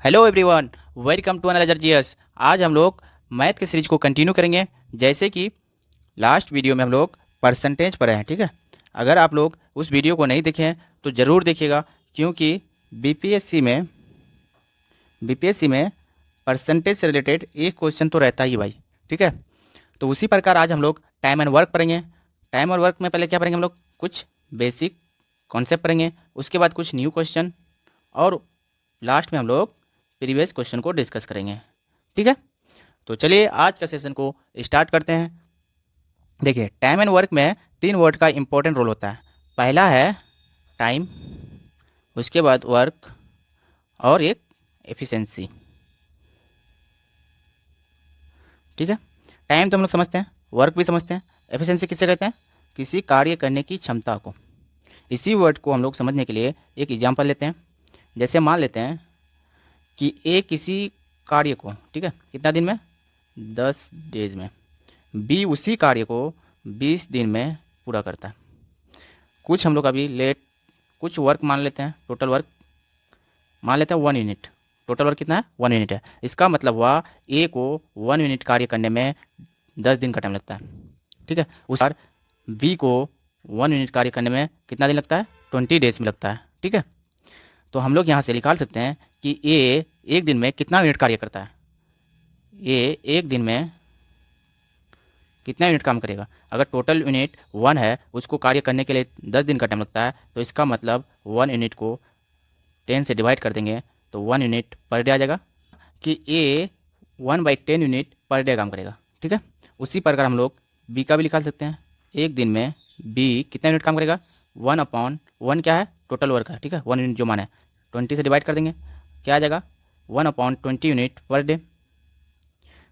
Hello everyone, welcome to another GS. आज हम लोग मैथ के सीरीज को कंटिन्यू करेंगे। जैसे कि लास्ट वीडियो में हम लोग परसेंटेज पढ़े हैं, ठीक है। अगर आप लोग उस वीडियो को नहीं देखे हैं तो ज़रूर देखिएगा, क्योंकि बीपीएससी में परसेंटेज से रिलेटेड एक क्वेश्चन तो रहता ही भाई, ठीक है। तो उसी प्रकार आज हम लोग टाइम एंड वर्क पढ़ेंगे। टाइम और वर्क में पहले क्या पढ़ेंगे, हम लोग कुछ बेसिक कॉन्सेप्ट पढ़ेंगे, उसके बाद कुछ न्यू क्वेश्चन, और लास्ट में हम लोग प्रीवियस क्वेश्चन को डिस्कस करेंगे, ठीक है। तो चलिए आज का सेशन को स्टार्ट करते हैं। देखिए, टाइम एंड वर्क में तीन वर्ड का इंपॉर्टेंट रोल होता है। पहला है टाइम, उसके बाद वर्क, और एक एफिशिएंसी, ठीक है। टाइम तो हम लोग समझते हैं, वर्क भी समझते हैं। एफिशिएंसी किससे कहते हैं? किसी कार्य करने की क्षमता को। इसी वर्ड को हम लोग समझने के लिए एक एग्जांपल लेते हैं। जैसे मान लेते हैं कि ए किसी कार्य को, ठीक है, कितना दिन में, 10 डेज में, बी उसी कार्य को 20 दिन में पूरा करता है। कुछ हम लोग अभी लेट कुछ वर्क मान लेते हैं, टोटल वर्क मान लेते हैं 1 यूनिट। टोटल वर्क कितना है? 1 यूनिट है। इसका मतलब हुआ ए को 1 यूनिट कार्य करने में 10 दिन का टाइम लगता है, ठीक है। उस बार बी को 1 यूनिट कार्य करने में कितना दिन लगता है? 20 डेज में लगता है, ठीक है। तो हम लोग यहाँ से निकाल सकते हैं कि ए एक दिन में कितना यूनिट कार्य करता है। ए एक दिन में कितना यूनिट काम करेगा? अगर टोटल यूनिट 1 है, उसको कार्य करने के लिए 10 दिन का टाइम लगता है, तो इसका मतलब 1 यूनिट को 10 से डिवाइड कर देंगे तो 1 यूनिट पर डे आ जाएगा, कि ए 1/10 यूनिट पर डे काम करेगा, ठीक है। उसी प्रकार हम लोग बी का भी निकाल सकते हैं। एक दिन में बी कितना यूनिट काम करेगा? 1/1 क्या है? टोटल वर्क है, ठीक है। 1 यूनिट जो मान है, 20 से डिवाइड कर देंगे, क्या आ जाएगा? 1/20 यूनिट पर डे।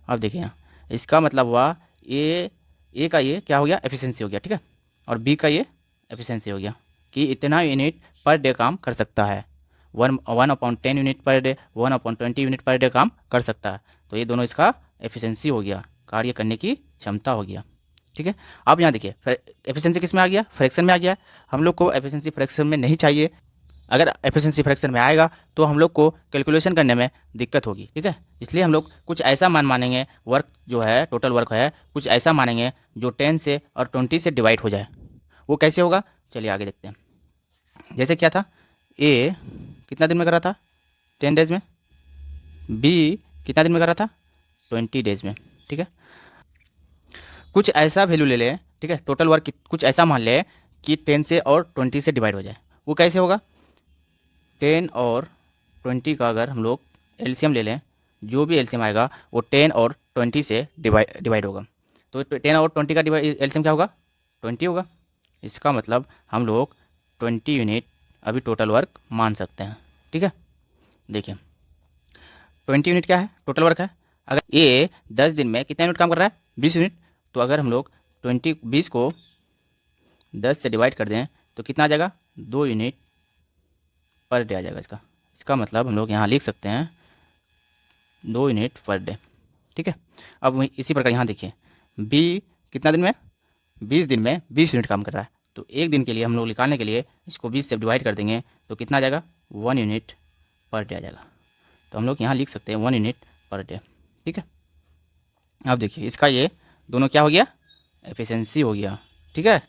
अब देखिए यहाँ, इसका मतलब हुआ ए का ये क्या हो गया? एफिशिएंसी हो गया, ठीक है। और बी का ये एफिशिएंसी हो गया कि इतना यूनिट पर डे काम कर सकता है। 1/10 unit per day, 1/20 unit per day काम कर सकता है। तो ये दोनों इसका एफिशिएंसी हो गया, कार्य करने की क्षमता हो गया, ठीक है। अब यहाँ देखिए, एफिशिएंसी किस में आ गया? फ्रैक्शन में आ गया। हम लोग को एफिशिएंसी फ्रैक्शन में नहीं चाहिए। अगर एफिशिएंसी फ्रैक्शन में आएगा तो हम लोग को कैलकुलेशन करने में दिक्कत होगी, ठीक है। इसलिए हम लोग कुछ ऐसा मानेंगे, वर्क जो है, टोटल वर्क है, कुछ ऐसा मानेंगे जो 10 से और 20 से डिवाइड हो जाए। वो कैसे होगा? चलिए आगे देखते हैं। जैसे क्या था, ए कितना दिन में कर रहा था? 10 डेज में। बी कितना दिन में कर रहा था? 20 डेज में, ठीक है। कुछ ऐसा वैल्यू ले लें, ठीक है, टोटल वर्क कुछ ऐसा मान लें कि 10 से और 20 से डिवाइड हो जाए। वो कैसे होगा? 10 और 20 का अगर हम लोग एलसीएम ले लें, जो भी एलसीएम आएगा वो 10 और 20 से डिवाइड होगा। तो 10 और 20 का एलसीएम क्या होगा? 20 होगा। इसका मतलब हम लोग 20 यूनिट अभी टोटल वर्क मान सकते हैं, ठीक है। देखिए, 20 यूनिट क्या है? टोटल वर्क है। अगर ए 10 दिन में कितना यूनिट काम कर रहा है? 20 यूनिट। तो अगर हम लोग 20 को 10 से डिवाइड कर दें तो कितना आ जाएगा? 2 यूनिट पर डे आ जाएगा इसका। इसका मतलब हम लोग यहाँ लिख सकते हैं 2 यूनिट पर डे, ठीक है। अब इसी प्रकार यहाँ देखिए, बी कितना दिन में? 20 दिन में 20 यूनिट काम कर रहा है। तो एक दिन के लिए हम लोग निकालने के लिए इसको 20 से डिवाइड कर देंगे तो कितना आ जाएगा? 1 यूनिट पर डे आ जाएगा। तो हम लोग यहाँ लिख सकते हैं 1 यूनिट पर डे, ठीक है। अब देखिए, इसका ये दोनों क्या हो गया? एफिशिएंसी हो गया, ठीक है।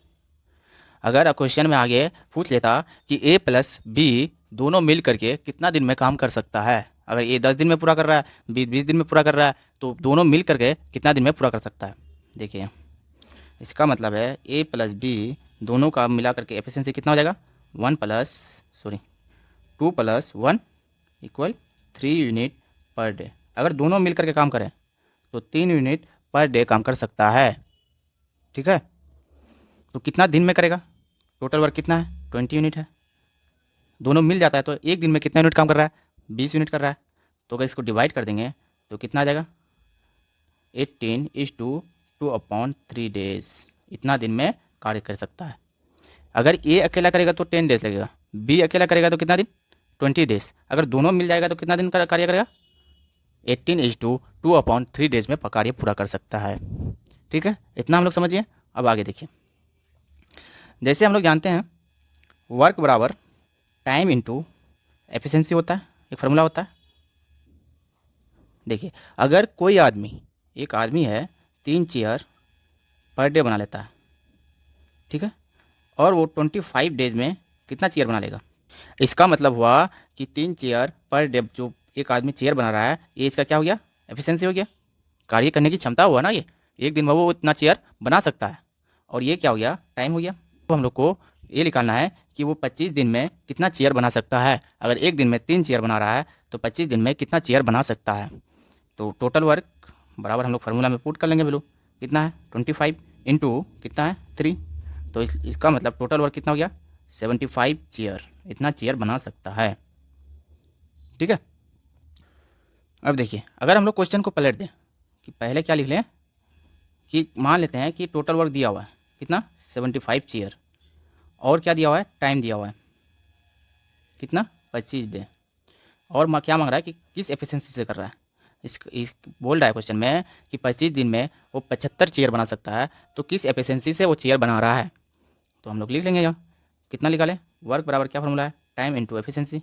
अगर क्वेश्चन में आगे पूछ लेता कि ए प्लस बी दोनों मिल करके कितना दिन में काम कर सकता है, अगर ए 10 दिन में पूरा कर रहा है, बी 20 दिन में पूरा कर रहा है, तो दोनों मिल करके कितना दिन में पूरा कर सकता है? देखिए, इसका मतलब है ए प्लस बी दोनों का मिला करके एफिशिएंसी कितना हो जाएगा? 2 + 1 इक्वल 3 यूनिट पर डे। अगर दोनों मिल करके काम करें तो 3 यूनिट पर डे काम कर सकता है, ठीक है। तो कितना दिन में करेगा? टोटल वर्क कितना है? 20 यूनिट है। दोनों मिल जाता है तो एक दिन में कितना यूनिट काम कर रहा है? 20 यूनिट कर रहा है। तो अगर इसको डिवाइड कर देंगे तो कितना आ जाएगा? 18:2/3 डेज, इतना दिन में कार्य कर सकता है। अगर ए अकेला करेगा तो 10 डेज लगेगा, बी अकेला करेगा तो कितना दिन? 20 डेज। अगर दोनों मिल जाएगा तो कितना दिन का कार्य करेगा? 18:2/3 डेज में कार्य पूरा कर सकता है, ठीक है। इतना हम लोग समझिए। अब आगे देखिए, जैसे हम लोग जानते हैं वर्क बराबर टाइम इंटू एफिशिएंसी होता है, एक फार्मूला होता है। देखिए, अगर कोई आदमी, एक आदमी है, 3 चेयर पर डे बना लेता है, ठीक है, और वो 25 डेज में कितना चेयर बना लेगा? इसका मतलब हुआ कि 3 चेयर पर डे जो एक आदमी चेयर बना रहा है, ये इसका क्या हो गया? एफिशिएंसी हो गया, कार्य करने की क्षमता हुआ ना ये। एक दिन में वो इतना चेयर बना सकता है। और ये क्या हो गया? टाइम हो गया। तो हम लोग को ये निकालना है कि वो 25 दिन में कितना चेयर बना सकता है। अगर एक दिन में 3 चेयर बना रहा है तो 25 दिन में कितना चेयर बना सकता है। तो टोटल वर्क बराबर हम लोग फार्मूला में पुट कर लेंगे। वैल्यू कितना है? 25 इंटू कितना है? 3। तो इसका मतलब टोटल वर्क कितना हो गया? 75 चेयर। इतना चेयर बना सकता है, ठीक है। अब देखिए, अगर हम लोग क्वेश्चन को पलट दें कि पहले क्या लिख लें कि मान लेते हैं कि टोटल वर्क दिया हुआ है कितना? 75 चेयर। और क्या दिया हुआ है? टाइम दिया हुआ है कितना? 25 डे। और क्या मांग रहा है कि किस एफिशिएंसी से कर रहा है। इस बोल रहा है क्वेश्चन में कि 25 दिन में वो 75 चेयर बना सकता है, तो किस एफिशिएंसी से वो चेयर बना रहा है। तो हम लोग लिख लेंगे यहाँ कितना निकालें? वर्क बराबर क्या फॉर्मूला है? Time into efficiency.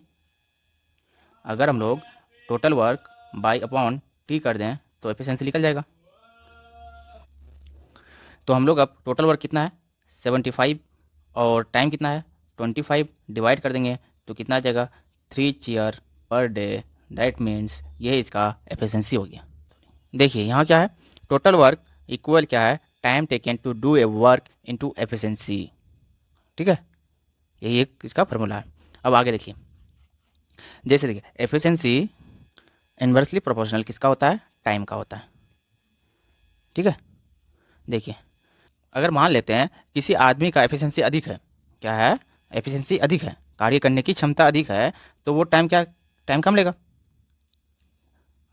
अगर हम लोग total work by upon T कर दें तो एफिशिएंसी निकल जाएगा। तो हम लोग अब टोटल वर्क कितना है? 75 और टाइम कितना है? 25 डिवाइड कर देंगे तो कितना आ जाएगा? 3 chair per day. That means ये इसका एफिशिएंसी हो गया। देखिए यहाँ क्या है? टोटल वर्क इक्वल क्या है? Time taken to do a work into efficiency, ठीक है। यही एक इसका फार्मूला है। अब आगे देखिए, जैसे देखिए एफिशिएंसी इन्वर्सली प्रोपोर्शनल किसका होता है? टाइम का होता है, ठीक है। देखिए, अगर मान लेते हैं किसी आदमी का एफिशिएंसी अधिक है, क्या है? एफिशिएंसी अधिक है, कार्य करने की क्षमता अधिक है, तो वो टाइम कम लेगा।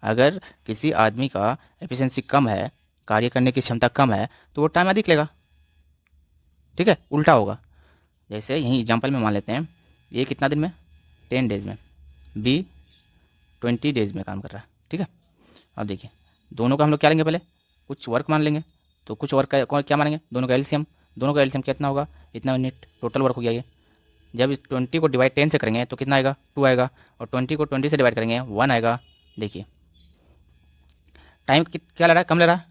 अगर किसी आदमी का एफिशिएंसी कम है, कार्य करने की क्षमता कम है, तो वो टाइम अधिक लेगा, ठीक है। उल्टा होगा। जैसे यहीं एग्जांपल में मान लेते हैं ये कितना दिन में? 10 डेज में। बी 20 डेज में काम कर रहा है, ठीक है। अब देखिए दोनों का हम लोग क्या लेंगे? पहले कुछ वर्क मान लेंगे। तो कुछ वर्क का क्या मानेंगे? दोनों का एलसीएम। दोनों का एलसीएम कितना होगा? इतना यूनिट टोटल वर्क हो गया ये। जब इस 20 को डिवाइड 10 से करेंगे तो कितना आएगा? 2 आएगा। और 20 को 20 से डिवाइड करेंगे 1 आएगा। देखिए टाइम क्या ले रहा है? कम ले रहा है,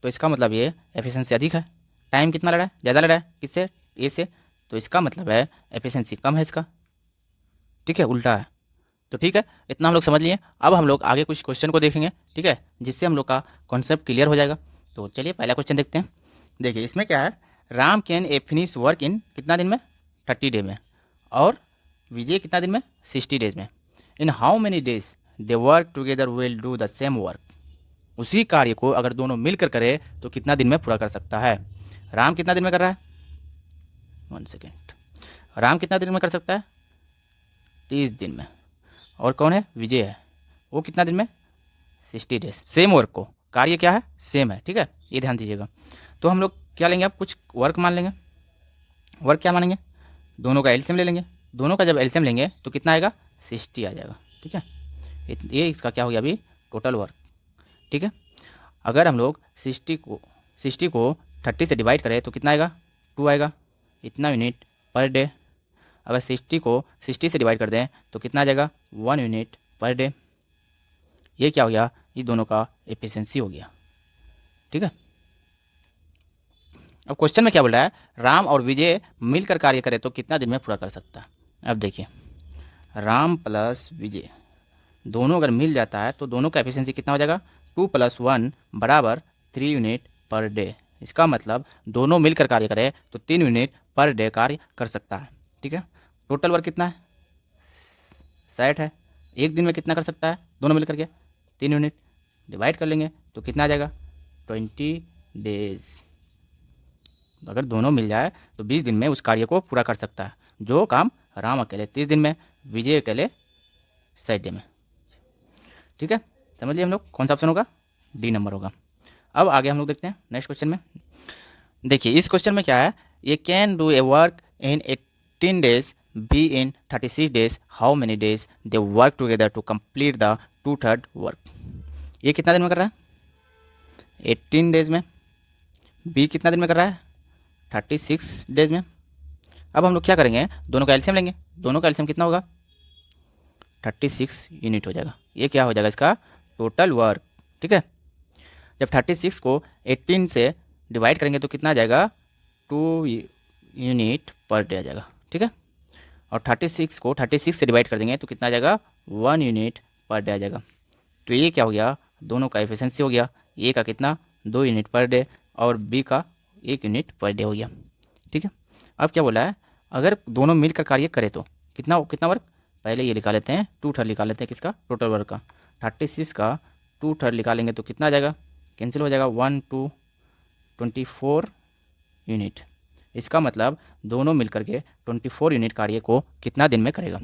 तो इसका मतलब ये एफिशिएंसी अधिक है। टाइम कितना ले रहा है? ज़्यादा ले रहा है, किससे? ए से। तो इसका मतलब है एफिशिएंसी कम है इसका, ठीक है, उल्टा है। तो ठीक है, इतना हम लोग समझ लिए। अब हम लोग आगे कुछ क्वेश्चन को देखेंगे, ठीक है, जिससे हम लोग का कॉन्सेप्ट क्लियर हो जाएगा। तो चलिए पहला क्वेश्चन देखते हैं। देखिए इसमें क्या है? Ram can a finish work in कितना दिन में? 30 डे में। और विजय कितना दिन में? 60 डेज में। In how many days they work together will do the same work. उसी कार्य को अगर दोनों मिलकर करे तो कितना दिन में पूरा कर सकता है? राम कितना दिन में कर रहा है? 1 सेकेंड। राम कितना दिन में कर सकता है? 30 दिन में। और कौन है? विजय है, वो कितना दिन में? 60 डेज। सेम वर्क को, कार्य क्या है? सेम है, ठीक है, ये ध्यान दीजिएगा। तो हम लोग क्या लेंगे? अब कुछ वर्क मान लेंगे। वर्क क्या मानेंगे? दोनों का एलसीएम ले लेंगे। दोनों का जब एलसीएम लेंगे तो कितना आएगा? 60 आ जाएगा, ठीक है। ये इसका क्या हो गया? अभी टोटल वर्क, ठीक है। अगर हम लोग 60 को 30 से डिवाइड करें तो कितना आएगा? 2 आएगा। इतना यूनिट पर डे। अगर 60 को 60 से डिवाइड कर दें तो कितना आ जाएगा? 1 यूनिट पर डे। ये क्या हो गया? ये दोनों का एफिशिएंसी हो गया, ठीक है। अब क्वेश्चन में क्या बोल रहा है? राम और विजय मिलकर कार्य करे तो कितना दिन में पूरा कर सकता है। अब देखिए राम प्लस विजय दोनों अगर मिल जाता है तो दोनों का एफिशिएंसी कितना हो जाएगा? 2 + 1 बराबर 3 यूनिट पर डे। इसका मतलब दोनों मिलकर कार्य करें तो 3 यूनिट पर डे कार्य कर सकता है, ठीक है। टोटल वर्क कितना है? 60 है। एक दिन में कितना कर सकता है दोनों मिलकर के? 3 यूनिट। डिवाइड कर लेंगे तो कितना आ जाएगा? 20 डेज। अगर दोनों मिल जाए तो 20 दिन में उस कार्य को पूरा कर सकता है, जो काम राम अकेले 30 दिन में, विजय अकेले 60 दिन में, ठीक है। समझ लिए हम लोग कौन सा ऑप्शन होगा? डी नंबर होगा। अब आगे हम लोग देखते हैं नेक्स्ट क्वेश्चन में। देखिए इस क्वेश्चन में क्या है? A can do a work in 18 days B in 36 days how many days they work together to complete the 2/3 work. ये कितना दिन में कर रहा है? 18 डेज में। बी कितना दिन में कर रहा है? 36 डेज में। अब हम लोग क्या करेंगे? दोनों का एलसीएम लेंगे। दोनों का एलसीएम कितना होगा? 36 यूनिट हो जाएगा। ये क्या हो जाएगा? इसका टोटल वर्क। ठीक है, जब 36 को 18 से डिवाइड करेंगे तो कितना आ जाएगा, 2 यूनिट पर डे आ जाएगा। ठीक है, और 36 को 36 से डिवाइड कर देंगे तो कितना आ जाएगा, 1 यूनिट पर डे आ जाएगा। तो ये क्या हो गया, दोनों का एफिशिएंसी हो गया, ए का कितना 2 यूनिट पर डे और बी का 1 यूनिट पर डे हो गया। ठीक है, अब क्या बोला है, अगर दोनों मिलकर कार्य करें तो कितना कितना वर्क, पहले ये निकाल लेते हैं, 2/3 निकाल लेते हैं किसका, टोटल वर्क का। 36 का 2/3 निकालेंगे तो कितना आ जाएगा, कैंसिल हो जाएगा, 1 2 24 यूनिट। इसका मतलब दोनों मिलकर के 24 यूनिट कार्य को कितना दिन में करेगा।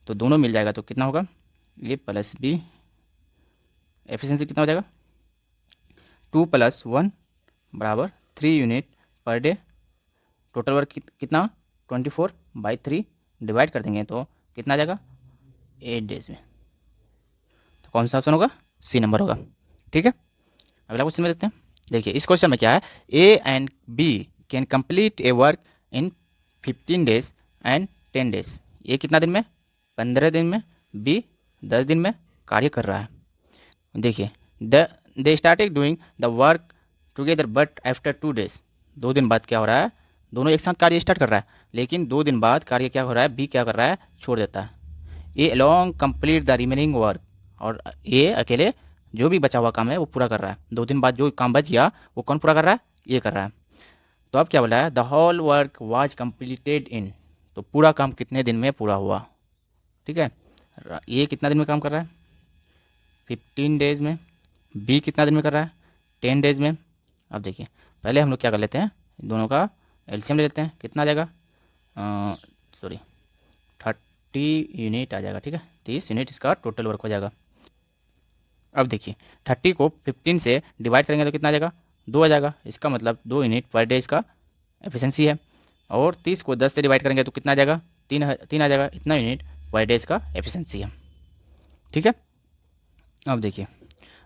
तो दोनों मिल जाएगा तो कितना होगा, ए प्लस बी एफिशिएंसी कितना हो जाएगा, 2 + 1 बराबर 3 unit per day. Total work कितना 24/3 डिवाइड कर देंगे तो कितना आ जाएगा, 8 डेज में। तो कौन सा ऑप्शन होगा, सी नंबर होगा। ठीक है, अगला क्वेश्चन में देखते हैं। देखिए इस क्वेश्चन में क्या है, A and B can complete a work in 15 days and 10 days. A कितना दिन में, 15 दिन में, बी 10 दिन में कार्य कर रहा है। देखिए they started doing the work together but after 2 days. 2 दिन बाद क्या हो रहा है, दोनों एक साथ कार्य स्टार्ट कर रहा है, लेकिन 2 दिन बाद कार्य क्या हो रहा है, बी क्या कर रहा है, छोड़ देता है। A along complete the remaining work, और ए अकेले जो भी बचा हुआ काम है वो पूरा कर रहा है। 2 दिन बाद जो काम बच गया वो कौन पूरा कर रहा है, ये कर रहा है। तो अब क्या बोला है, the whole work was completed in, तो पूरा काम कितने दिन में पूरा हुआ। ठीक है, ये कितना दिन में काम कर रहा है, 15 डेज में, बी कितना दिन में कर रहा है, 10 डेज में। अब देखिए पहले हम लोग क्या कर लेते हैं, दोनों का एलसीएम ले लेते हैं, कितना आ जाएगा, सॉरी 30 यूनिट आ जाएगा। ठीक है, 30 यूनिट इसका टोटल वर्क हो जाएगा। अब देखिए 30 को 15 से डिवाइड करेंगे तो कितना आ जाएगा, 2 आ जाएगा। इसका मतलब 2 यूनिट पर डे इसका एफिशिएंसी है। और 30 को 10 से डिवाइड करेंगे तो कितना आ जाएगा, 3 आ जाएगा। इतना यूनिट पर डे इसका एफिशिएंसी है। ठीक है, अब देखिए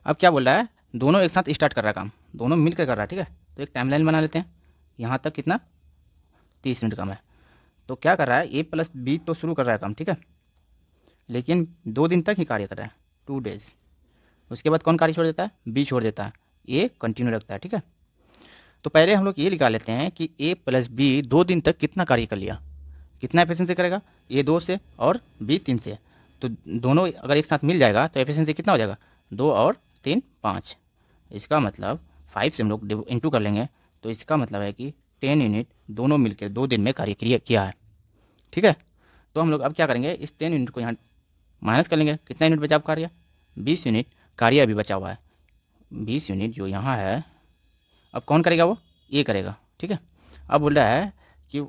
अब क्या बोल रहा है, दोनों एक साथ स्टार्ट कर रहा है काम, दोनों मिलकर कर रहा है। ठीक है, तो एक टाइमलाइन बना लेते हैं, यहाँ तक कितना 30 यूनिट काम है। तो क्या कर रहा है, ए प्लस बी तो शुरू कर रहा है काम, ठीक है, लेकिन 2 दिन तक ही कार्य कर रहा है, 2 डेज। उसके बाद कौन कार्य छोड़ देता है, बी छोड़ देता है, ए कंटिन्यू रखता है। ठीक है, तो पहले हम लोग ये निकाल लेते हैं कि ए प्लस बी 2 दिन तक कितना कार्य कर लिया, कितना एफिशिएंसी करेगा, ए 2 से और बी 3 से। तो दोनों अगर एक साथ मिल जाएगा तो एफिशिएंसी कितना हो जाएगा, 2 और 3 5। इसका मतलब 5 से हम लोग इंटू कर लेंगे, तो इसका मतलब है कि 10 यूनिट दोनों मिलकर 2 दिन में कार्य किया है। ठीक है, तो हम लोग अब क्या करेंगे, इस 10 यूनिट को यहाँ माइनस कर लेंगे, कितना यूनिट बचा कार्य, 20 यूनिट कार्य अभी बचा हुआ है। 20 यूनिट जो यहाँ है, अब कौन करेगा, वो ये करेगा। ठीक है, अब बोल रहा है कि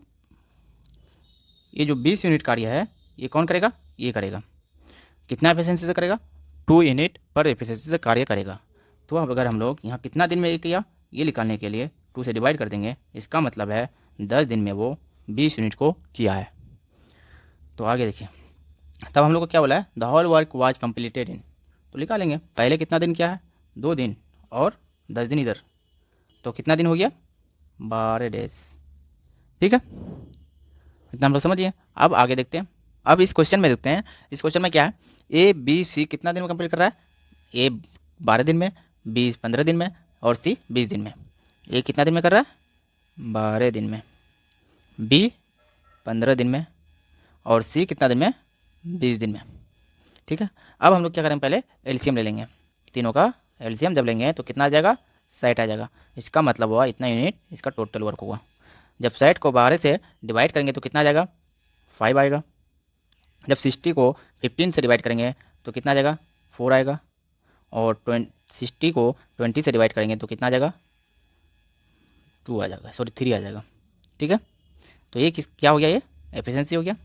ये जो 20 यूनिट कार्य है ये कौन करेगा, ये करेगा। कितना एफिशिएंसी से करेगा, 2 यूनिट पर एफिशिएंसी से कार्य करेगा। तो अब अगर हम लोग यहाँ कितना दिन में ये किया, ये निकालने के लिए 2 से डिवाइड कर देंगे, इसका मतलब है 10 दिन में वो 20 यूनिट को किया है। तो आगे देखिए, तब हम लोग को क्या बोला है, the whole work was completed in, तो निकालेंगे पहले कितना दिन क्या है, 2 दिन और 10 दिन इधर, तो कितना दिन हो गया, 12 डेज। ठीक है, इतना हम लोग समझिए। अब आगे देखते हैं, अब इस क्वेश्चन में देखते हैं, इस क्वेश्चन में क्या है, ए बी सी कितना दिन में कंप्लीट कर रहा है, ए 12 दिन में, बी 15 दिन में और सी 20 दिन में। ए कितना दिन में कर रहा है, 12 दिन में, बी 15 दिन में और सी कितना दिन में, 20 दिन में। ठीक है, अब हम लोग क्या करेंगे, पहले एलसीएम ले लेंगे, तीनों का एलसीएम जब लेंगे तो कितना आ जाएगा, 60 आ जाएगा। इसका मतलब हुआ इतना यूनिट इसका टोटल वर्क हुआ। जब 60 को 12 से डिवाइड करेंगे तो कितना आ जाएगा, 5 आएगा। जब 60 को 15 से डिवाइड करेंगे तो कितना आ जाएगा, 4 आएगा। और 60 को 20 से डिवाइड करेंगे तो कितना आ जाएगा, 2 आ जाएगा, सॉरी 3 आ जाएगा। ठीक है, तो ये क्या हो गया, ये एफिशिएंसी हो गया।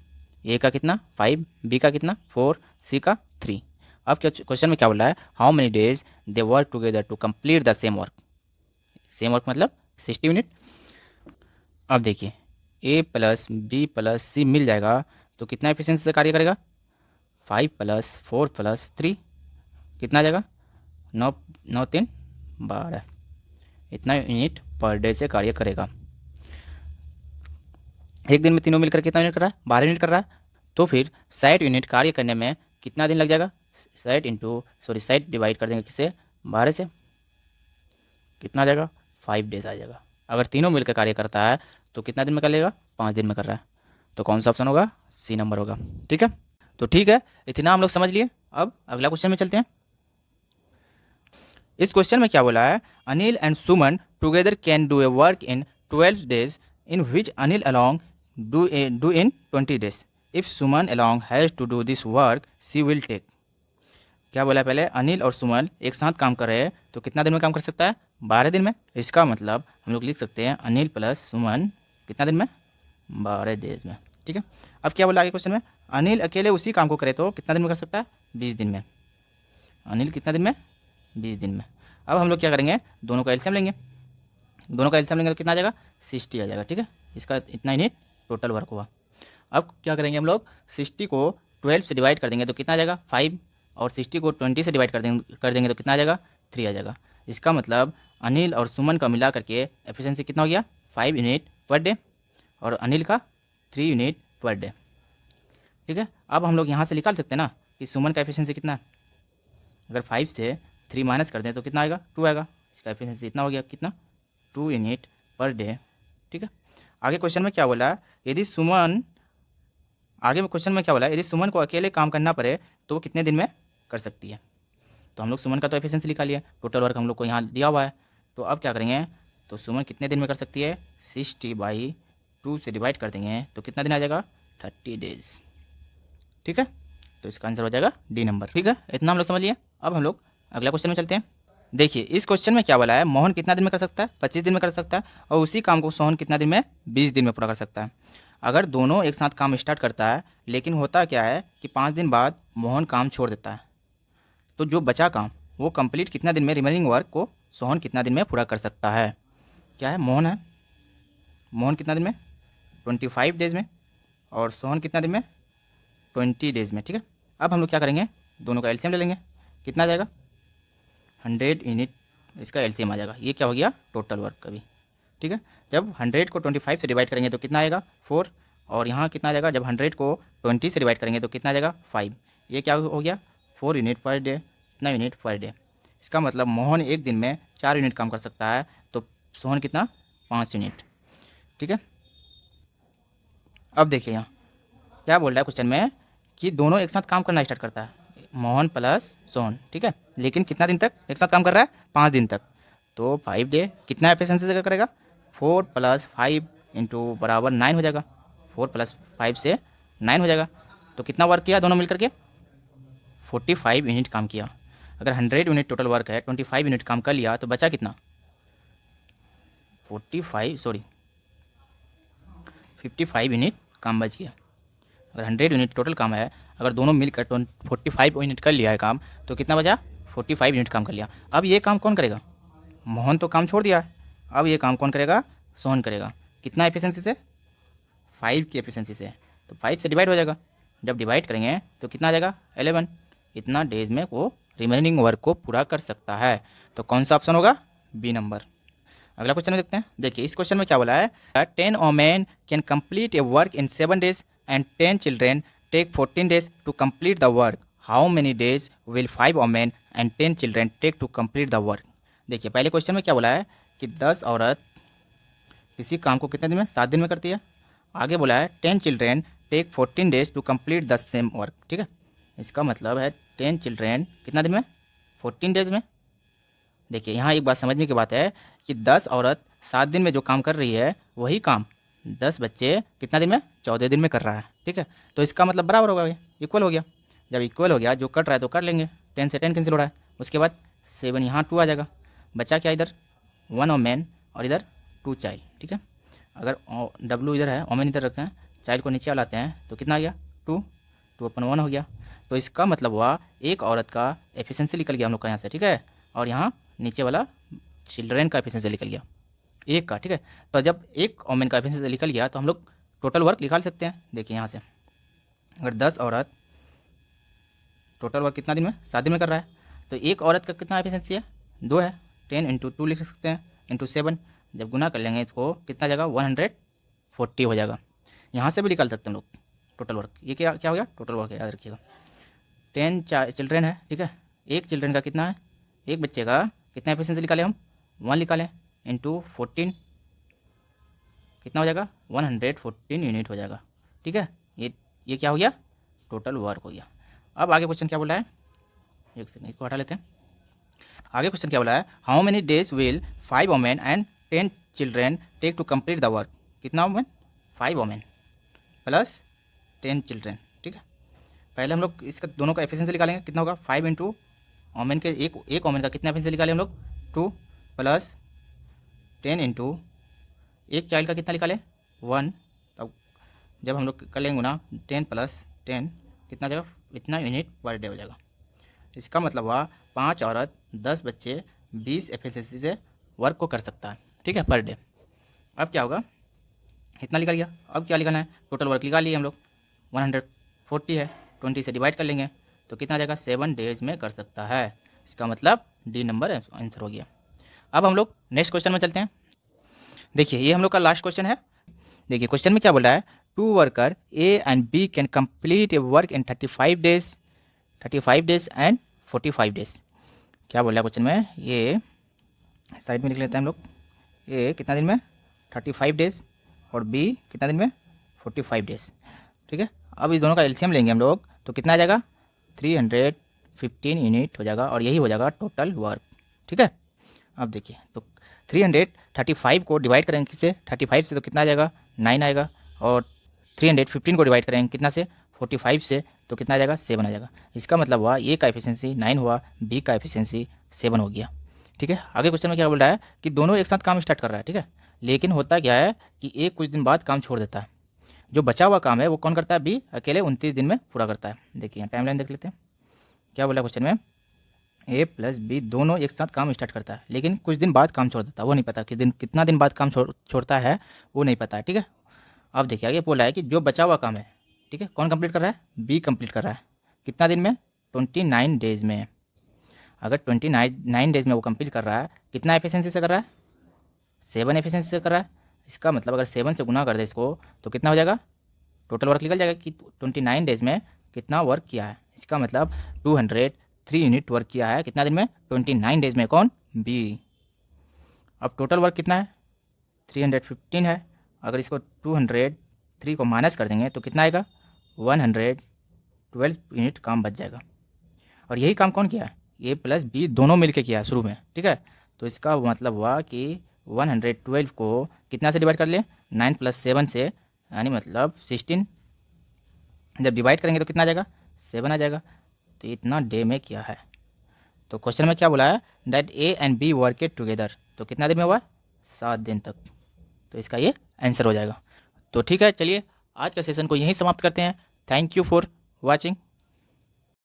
ए का कितना 5, बी का कितना 4, सी का 3। अब क्या क्वेश्चन में क्या बोल रहा है, how many days they work together to complete the same work. Same work मतलब 60 यूनिट। अब देखिए A plus B plus C मिल जाएगा तो कितना एफिशिएंसी से कार्य करेगा, 5 + 4 + 3 कितना आ जाएगा, 9 9 3 12। इतना यूनिट पर डे से कार्य करेगा। एक दिन में तीनों मिलकर कितना यूनिट कर रहा है, 12 यूनिट कर रहा है। तो फिर 60 यूनिट कार्य करने में कितना दिन लग जाएगा, साइट डिवाइड कर देंगे किससे, 12 से, कितना आ जाएगा, 5 डेज आ जाएगा। अगर तीनों मिलकर कार्य करता है तो कितना दिन में कर लेगा, 5 दिन में कर रहा है, तो कौन सा ऑप्शन होगा, सी नंबर होगा। ठीक है, तो ठीक है, इतना हम लोग समझ लिए। अब अगला क्वेश्चन में चलते हैं। इस क्वेश्चन में क्या बोला है, Anil and Suman together can do a work in 12 days in which Anil alone do in 20 days. If Suman alone has to do this work she will take. क्या बोला है, पहले अनिल और सुमन एक साथ काम कर रहे हैं तो कितना दिन में काम कर सकता है, 12 दिन में। इसका मतलब हम लोग लिख सकते हैं अनिल प्लस सुमन कितना दिन में, 12 डेज में। ठीक है, अब क्या बोला आगे क्वेश्चन में, अनिल अकेले उसी काम को करे तो कितना दिन में कर सकता है, 20 दिन में। अनिल कितना दिन में, 20 दिन में। अब हम लोग क्या करेंगे, दोनों का एलसीएम लेंगे, दोनों का एलसीएम लेंगे तो कितना आ जाएगा, 60 आ जाएगा। ठीक है, इसका इतना यूनिट टोटल वर्क हुआ। अब क्या करेंगे हम लोग, 60 को 12 से डिवाइड कर देंगे तो कितना आ जाएगा, 5, और 60 को 20 से डिवाइड कर देंगे तो कितना आ जाएगा, 3 आ जाएगा। इसका मतलब अनिल और सुमन का मिला करके एफिशिएंसी कितना हो गया, 5 यूनिट पर डे, और अनिल का 3 यूनिट पर डे। ठीक है, अब हम लोग यहाँ से निकाल सकते हैं ना कि सुमन का एफिशिएंसी कितना है। अगर 5 से 3 माइनस कर दें तो कितना आएगा, 2 आएगा। इसका एफिशिएंसी इतना हो गया, कितना, 2 यूनिट पर डे। ठीक है, आगे क्वेश्चन में क्या बोला, यदि सुमन यदि सुमन को अकेले काम करना पड़े तो वो कितने दिन में कर सकती है। तो हम लोग सुमन का तो एफिशिएंसी लिखा लिया, टोटल वर्क हम लोग को यहाँ दिया हुआ है। तो अब क्या करेंगे, तो सुमन कितने दिन में कर सकती है, 60/2 से डिवाइड कर देंगे तो कितना दिन आ जाएगा, 30 डेज। ठीक है, तो इसका आंसर हो जाएगा डी नंबर। ठीक है, इतना हम लोग समझ लिए। अब हम लोग अगला क्वेश्चन में चलते हैं। देखिए इस क्वेश्चन में क्या बोला है, मोहन कितना दिन में कर सकता है, 25 दिन में कर सकता है, और उसी काम को सोहन कितना दिन में, 20 दिन में पूरा कर सकता है। अगर दोनों एक साथ काम स्टार्ट करता है, लेकिन होता क्या है कि 5 दिन बाद मोहन काम छोड़ देता है, तो जो बचा काम वो कंप्लीट कितना दिन में, रिमेनिंग वर्क को सोहन कितना दिन में पूरा कर सकता है। क्या है, मोहन है, मोहन कितना दिन में, 25 डेज में, और सोहन कितना दिन में, 20 डेज में। ठीक है, अब हम लोग क्या करेंगे, दोनों का एलसीएम ले लेंगे, कितना आ जाएगा, 100 यूनिट, इसका एलसीएम आ जाएगा। ये क्या हो गया, टोटल वर्क का भी। ठीक है, जब 100 को 25 से डिवाइड करेंगे तो कितना आएगा, 4, और यहाँ कितना आ जाएगा, जब 100 को 20 से डिवाइड करेंगे तो कितना आ जाएगा, 5। ये क्या हो गया, 4 यूनिट पर डे, कितना यूनिट पर डे। इसका मतलब मोहन एक दिन में 4 यूनिट काम कर सकता है, तो सोहन कितना, 5 यूनिट। ठीक है, अब देखिए यहाँ क्या बोल रहा है क्वेश्चन में कि दोनों एक साथ काम करना स्टार्ट करता है, मोहन प्लस सोहन। ठीक है, लेकिन कितना दिन तक एक साथ काम कर रहा है, 5 दिन तक। तो 5 डे कितना एफिशिएंसी से करेगा, 4 + 5 इंटू बराबर 9 हो जाएगा, 4 + 5 से 9 हो जाएगा। तो कितना वर्क किया दोनों मिलकर के, 45 यूनिट काम किया। अगर 100 यूनिट टोटल वर्क है, 25 यूनिट काम कर लिया तो बचा कितना, 55 यूनिट काम बच गया। अगर 100 यूनिट टोटल काम है, अगर दोनों मिलकर 45 यूनिट कर लिया है काम, तो कितना बचा, 45 यूनिट काम कर लिया। अब ये काम कौन करेगा, मोहन तो काम छोड़ दिया है, अब ये काम कौन करेगा, सोहन करेगा। कितना एफिशिएंसी से, 5 की एफिशिएंसी से, तो 5 से डिवाइड हो जाएगा। जब डिवाइड करेंगे तो कितना आ जाएगा, 11। इतना डेज में वो रिमेनिंग वर्क को पूरा कर सकता है। तो कौन सा ऑप्शन होगा, बी नंबर। अगला क्वेश्चन में देखते हैं। देखिए इस क्वेश्चन में क्या बोला है, 10 women can complete a work in 7 days and 10 children take 14 days to complete the work. How many days will 5 women and 10 children take to complete the work. देखिए पहले क्वेश्चन में क्या बोला है कि 10 औरत किसी काम को कितने दिन में, 7 दिन में करती है। आगे बोला है 10 children take 14 days to complete the same work. ठीक है, इसका मतलब है 10 चिल्ड्रेन कितना दिन में, 14 डेज में। देखिए यहाँ एक बात समझने की बात है कि 10 औरत 7 दिन में जो काम कर रही है, वही काम 10 बच्चे कितना दिन में, 14 दिन में कर रहा है। ठीक है, तो इसका मतलब बराबर होगा, इक्वल हो गया। जब इक्वल हो गया, जो कट रहा है तो कर लेंगे, 10 से 10 कैंसिल हो रहा है, उसके बाद 7 यहाँ 2 आ जाएगा, बचा क्या, इधर 1 ओमेन और इधर 2 चाइल्ड। ठीक है, अगर W इधर है, ओमेन इधर रखते हैं, चाइल्ड को नीचे लाते हैं तो कितना आ गया, 2/1 हो गया। तो इसका मतलब हुआ एक औरत का एफिशिएंसी निकल गया हम लोग का यहाँ से। ठीक है, और यहाँ नीचे वाला चिल्ड्रेन का एफिशिएंसी निकल गया एक का। ठीक है, तो जब एक ओमेन का एफिशिएंसी निकल गया तो हम लोग टोटल वर्क निकाल सकते हैं। देखिए यहाँ से अगर 10 औरत टोटल वर्क कितना दिन में, 7 दिन में कर रहा है, तो एक औरत का कितना एफिशिएंसी है, 2 है, 10 × 2 लिख सकते हैं, इंटू 7। जब गुना कर लेंगे इसको कितना जाएगा, 140 हो जाएगा। यहाँ से भी निकाल सकते हैं हम लोग टोटल वर्क। ये क्या क्या हो गया, टोटल वर्क है, याद रखिएगा। 10 चिल्ड्रेन है, ठीक है। एक चिल्ड्रेन का कितना है, एक बच्चे का कितना एफिशिएंसी निकालें हम, 1 निकालें इंटू 14, कितना हो जाएगा 114 यूनिट हो जाएगा, ठीक है। ये क्या हो गया, टोटल वर्क हो गया। अब आगे क्वेश्चन क्या बोला है, एक सेकंड इसको हटा लेते हैं। आगे क्वेश्चन क्या बोला है, how many days will 5 women and 10 children take to complete the work. कितना वोमेन, 5 वोमेन प्लस 10 चिल्ड्रेन, ठीक है। पहले हम लोग इसका दोनों का एफिशिएंसी निकालेंगे, कितना होगा 5 इंटू वोमेन के एक वोमेन का कितना एफिशिएंसी निकालें हम लोग 2 प्लस 10 इंटू एक चाइल्ड का कितना निकालें 1। तब जब हम लोग कर लेंगे ना 10 प्लस 10 कितना जाएगा, इतना यूनिट पर डे हो जाएगा। इसका मतलब हुआ 5 औरत 10 बच्चे 20 एफिशिएंसी से वर्क को कर सकता है, ठीक है, पर डे। अब क्या होगा, इतना निकल गया। अब क्या लिखना है, टोटल वर्क निकाल लिए हम लोग 140 है, 20 से डिवाइड कर लेंगे तो कितना जाएगा 7 डेज में कर सकता है। इसका मतलब डी नंबर आंसर हो गया। अब हम लोग नेक्स्ट क्वेश्चन में चलते हैं। देखिए ये हम लोग का लास्ट क्वेश्चन है। देखिए क्वेश्चन में क्या बोला है, 2 worker A and B can complete a work in 35 days and 45 days. क्या बोला है क्वेश्चन में, ये साइड में लिख लेते हैं हम लोग। ए कितना दिन में 35 डेज और बी कितना दिन में 45 डेज, ठीक है। अब इस दोनों का एलसीएम लेंगे हम लोग तो कितना आ जाएगा 315 यूनिट हो जाएगा और यही हो जाएगा टोटल वर्क, ठीक है। अब देखिए तो 335 को डिवाइड करेंगे किससे 35 से तो कितना आ जाएगा 9 आएगा, और 315 को डिवाइड करेंगे कितना से 45 से तो कितना आ जाएगा 7 आ जाएगा। इसका मतलब हुआ ए का एफिशिएंसी 9 हुआ, बी का एफिशिएंसी 7 हो गया, ठीक है। आगे क्वेश्चन में क्या बोल रहा है कि दोनों एक साथ काम स्टार्ट कर रहा है, ठीक है, लेकिन होता क्या है कि एक कुछ दिन बाद काम छोड़ देता है। जो बचा हुआ काम है वो कौन करता है, बी अकेले 29 दिन में पूरा करता है। देखिए यहाँ टाइमलाइन देख लेते हैं। क्या बोला क्वेश्चन में, ए प्लस बी दोनों एक साथ काम स्टार्ट करता है लेकिन कुछ दिन बाद काम छोड़ देता है, वो नहीं पता किस दिन कितना दिन बाद काम छोड़ता है वो नहीं पता है, ठीक है। अब देखिए आगे बोला है कि जो बचा हुआ काम है, ठीक है, कौन कंप्लीट कर रहा है, बी कंप्लीट कर रहा है। कितना दिन में 29 डेज में। अगर 29 डेज में वो कंप्लीट कर रहा है कितना एफिशिएंसी से कर रहा है 7 एफिशिएंसी से कर रहा है। इसका मतलब अगर 7 से गुना कर दे इसको तो कितना हो जाएगा, टोटल वर्क निकल जाएगा कि 29 डेज में कितना वर्क किया है। इसका मतलब 203 यूनिट वर्क किया है कितना दिन में 29 डेज में, कौन, बी। अब टोटल वर्क कितना है 315 है, अगर इसको 203 को माइनस कर देंगे तो कितना आएगा 112 यूनिट काम बच जाएगा। और यही काम कौन किया है, ए प्लस बी दोनों मिलके किया है शुरू में, ठीक है। तो इसका मतलब हुआ कि 112 को कितना से डिवाइड कर ले 9 प्लस 7 से, यानी मतलब 16। जब डिवाइड करेंगे तो कितना आ जाएगा 7 आ जाएगा। तो इतना डे में किया है। तो क्वेश्चन में क्या बोला है, that A and B worked together, तो कितना दिन में हुआ 7 दिन तक। तो इसका ये आंसर हो जाएगा। तो ठीक है, चलिए आज का सेशन को यहीं समाप्त करते हैं। Thank you for watching.